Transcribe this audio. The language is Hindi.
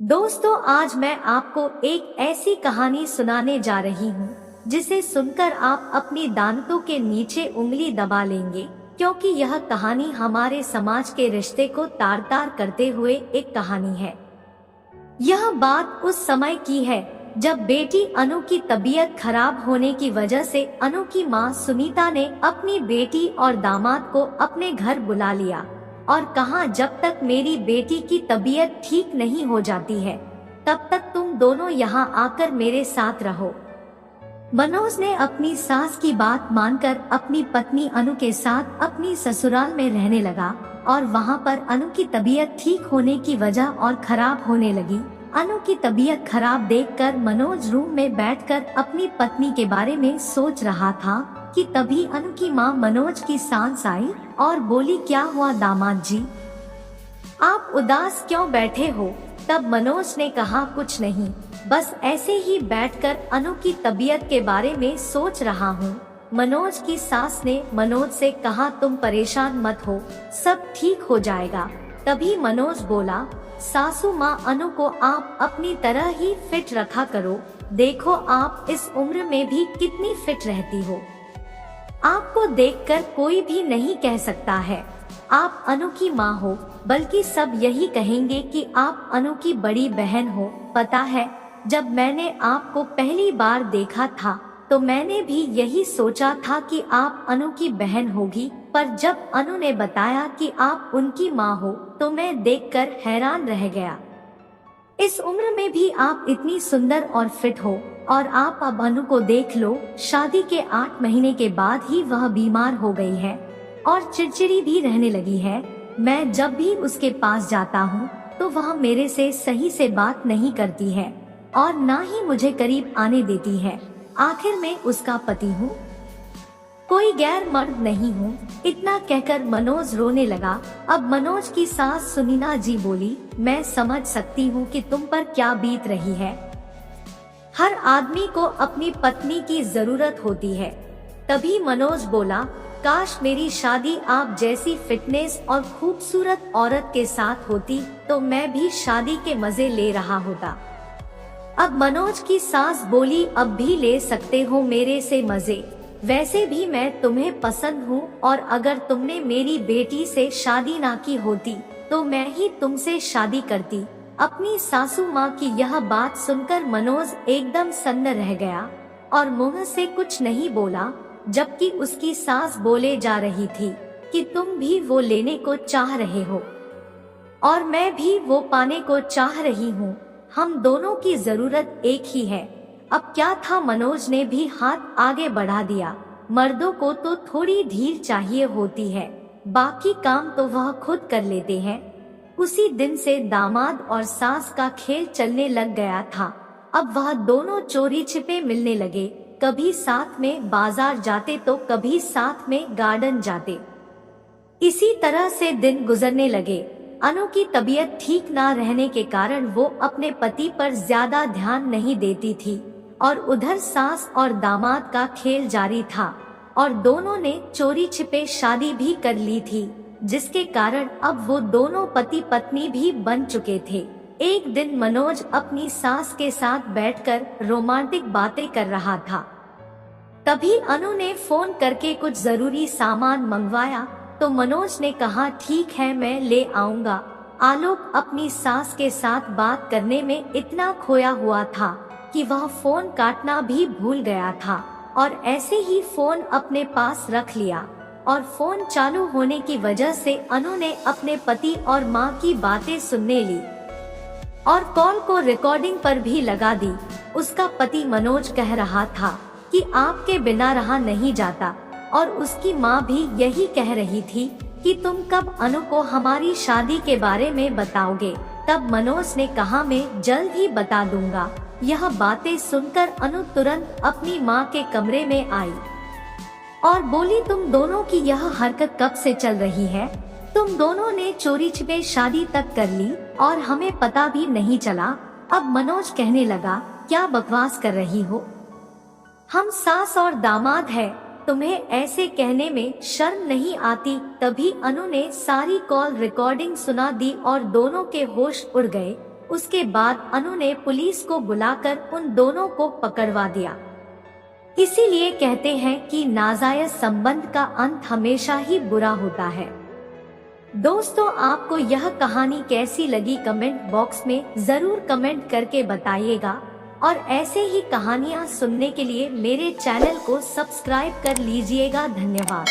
दोस्तों, आज मैं आपको एक ऐसी कहानी सुनाने जा रही हूँ जिसे सुनकर आप अपनी दांतों के नीचे उंगली दबा लेंगे, क्योंकि यह कहानी हमारे समाज के रिश्ते को तार तार करते हुए एक कहानी है। यह बात उस समय की है जब बेटी अनु की तबीयत खराब होने की वजह से अनु की मां सुनीता ने अपनी बेटी और दामाद को अपने घर बुला लिया और कहा, जब तक मेरी बेटी की तबीयत ठीक नहीं हो जाती है तब तक तुम दोनों यहाँ आकर मेरे साथ रहो। मनोज ने अपनी सास की बात मानकर अपनी पत्नी अनु के साथ अपनी ससुराल में रहने लगा और वहाँ पर अनु की तबीयत ठीक होने की वजह और खराब होने लगी। अनु की तबीयत खराब देखकर मनोज रूम में बैठकर अपनी पत्नी के बारे में सोच रहा था कि तभी अनु की मां मनोज की सांस आई और बोली, क्या हुआ दामाद जी, आप उदास क्यों बैठे हो? तब मनोज ने कहा, कुछ नहीं, बस ऐसे ही बैठकर अनु की तबीयत के बारे में सोच रहा हूँ। मनोज की सास ने मनोज से कहा, तुम परेशान मत हो, सब ठीक हो जाएगा। तभी मनोज बोला, सासू माँ, अनु को आप अपनी तरह ही फिट रखा करो, देखो आप इस उम्र में भी कितनी फिट रहती हो। आपको देखकर कोई भी नहीं कह सकता है आप अनु की माँ हो, बल्कि सब यही कहेंगे कि आप अनु की बड़ी बहन हो। पता है, जब मैंने आपको पहली बार देखा था तो मैंने भी यही सोचा था कि आप अनु की बहन होगी, पर जब अनु ने बताया कि आप उनकी माँ हो तो मैं देखकर हैरान रह गया। इस उम्र में भी आप इतनी सुंदर और फिट हो, और आप अब अनु को देख लो, शादी के 8 महीने के बाद ही वह बीमार हो गई है और चिड़चिड़ी भी रहने लगी है। मैं जब भी उसके पास जाता हूँ तो वह मेरे से सही से बात नहीं करती है और ना ही मुझे करीब आने देती है। आखिर मैं उसका पति हूँ, कोई गैर मर्द नहीं हूँ। इतना कहकर मनोज रोने लगा। अब मनोज की सास सुनीता जी बोली, मैं समझ सकती हूँ कि तुम पर क्या बीत रही है। हर आदमी को अपनी पत्नी की जरूरत होती है। तभी मनोज बोला, काश मेरी शादी आप जैसी फिटनेस और खूबसूरत औरत के साथ होती तो मैं भी शादी के मजे ले रहा होता। अब मनोज की सास बोली, अब भी ले सकते हो मेरे से मजे, वैसे भी मैं तुम्हें पसंद हूँ और अगर तुमने मेरी बेटी से शादी ना की होती तो मैं ही तुमसे शादी करती। अपनी सासू माँ की यह बात सुनकर मनोज एकदम सन्न रह गया और मुंह से कुछ नहीं बोला, जबकि उसकी सास बोले जा रही थी कि तुम भी वो लेने को चाह रहे हो और मैं भी वो पाने को चाह रही हूँ, हम दोनों की जरूरत एक ही है। अब क्या था, मनोज ने भी हाथ आगे बढ़ा दिया। मर्दों को तो थोड़ी धीर चाहिए होती है, बाकी काम तो वह खुद कर लेते हैं। उसी दिन से दामाद और सास का खेल चलने लग गया था। अब वह दोनों चोरी छिपे मिलने लगे, कभी साथ में बाजार जाते तो कभी साथ में गार्डन जाते। इसी तरह से दिन गुजरने लगे। अनु की तबीयत ठीक ना रहने के कारण वो अपने पति पर ज्यादा ध्यान नहीं देती थी और उधर सास और दामाद का खेल जारी था और दोनों ने चोरी छिपे शादी भी कर ली थी, जिसके कारण अब वो दोनों पति पत्नी भी बन चुके थे। एक दिन मनोज अपनी सास के साथ बैठकर रोमांटिक बातें कर रहा था। तभी अनु ने फोन करके कुछ जरूरी सामान मंगवाया तो मनोज ने कहा, ठीक है मैं ले आऊंगा। आलोक अपनी सास के साथ बात करने में इतना खोया हुआ था कि वह फोन काटना भी भूल गया था और ऐसे ही फोन अपने पास रख लिया और फोन चालू होने की वजह से अनु ने अपने पति और माँ की बातें सुनने ली और कॉल को रिकॉर्डिंग पर भी लगा दी। उसका पति मनोज कह रहा था कि आपके बिना रहा नहीं जाता और उसकी माँ भी यही कह रही थी कि तुम कब अनु को हमारी शादी के बारे में बताओगे। तब मनोज ने कहा, मैं जल्द ही बता दूंगा। यह बातें सुनकर अनु तुरंत अपनी माँ के कमरे में आई और बोली, तुम दोनों की यह हरकत कब से चल रही है? तुम दोनों ने चोरी छिपे शादी तक कर ली और हमें पता भी नहीं चला। अब मनोज कहने लगा, क्या बकवास कर रही हो, हम सास और दामाद हैं, तुम्हें ऐसे कहने में शर्म नहीं आती? तभी अनु ने सारी कॉल रिकॉर्डिंग सुना दी और दोनों के होश उड़ गए। उसके बाद अनु ने पुलिस को बुलाकर उन दोनों को पकड़वा दिया। इसीलिए कहते हैं कि नाजायज संबंध का अंत हमेशा ही बुरा होता है। दोस्तों, आपको यह कहानी कैसी लगी कमेंट बॉक्स में जरूर कमेंट करके बताइएगा और ऐसे ही कहानियां सुनने के लिए मेरे चैनल को सब्सक्राइब कर लीजिएगा। धन्यवाद।